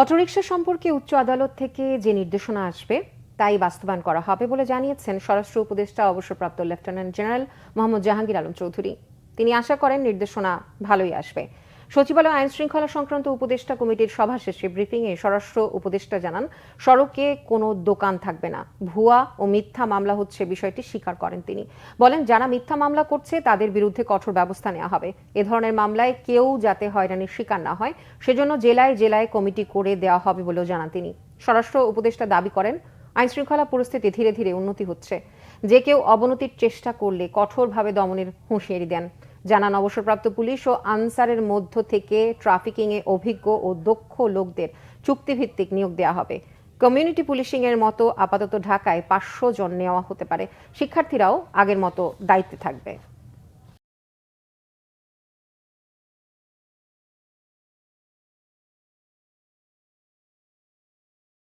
Autorickshaw সম্পর্কে উচ্চ আদালত থেকে যে নির্দেশনা আসবে তাই বাস্তবায়ন করা হবে বলে জানিয়েছেন স্বরাষ্ট্র উপদেষ্টা অবসরপ্রাপ্ত লেফটেন্যান্ট জেনারেল মোহাম্মদ জাহাঙ্গীর আলম চৌধুরী। তিনি আশা করেন নির্দেশনা ভালোই আসবে। সচিবালয় আইন শৃঙ্খলা সংক্রান্ত উপদেষ্টা কমিটির সভা শেষে ব্রিফিংয়ে স্বরাষ্ট্র উপদেষ্টা জানান, সড়কে কোনো দোকান থাকবে না। ভুয়া ও মিথ্যা মামলা হচ্ছে বিষয়টি স্বীকার করেন তিনি। বলেন, যারা মিথ্যা মামলা করছে তাদের বিরুদ্ধে কঠোর ব্যবস্থা নেওয়া হবে। এ ধরনের মামলায় কেউ যাতে হয়রানির শিকার না হয় সেজন্য জেলায় জেলায় কমিটি করে দেওয়া হবে বলেও জানান তিনি। স্বরাষ্ট্র উপদেষ্টা দাবি করেন, আইন শৃঙ্খলা পরিস্থিতি ধীরে ধীরে উন্নতি হচ্ছে। যে কেউ অবনতির চেষ্টা করলে কঠোরভাবে দমনের হুঁশিয়ারি দেন। জানান, অবসরপ্রাপ্ত পুলিশ ও আনসারের মধ্য থেকে ট্রাফিকিংয়ে অভিজ্ঞ ও দক্ষ লোকদের চুক্তিভিত্তিক নিয়োগ দেওয়া হবে। কমিউনিটি পুলিশিং এর মতো আপাতত ঢাকায় 500 জন নেওয়া হতে পারে। শিক্ষার্থীরাও আগের মতো দায়িত্বে থাকবে।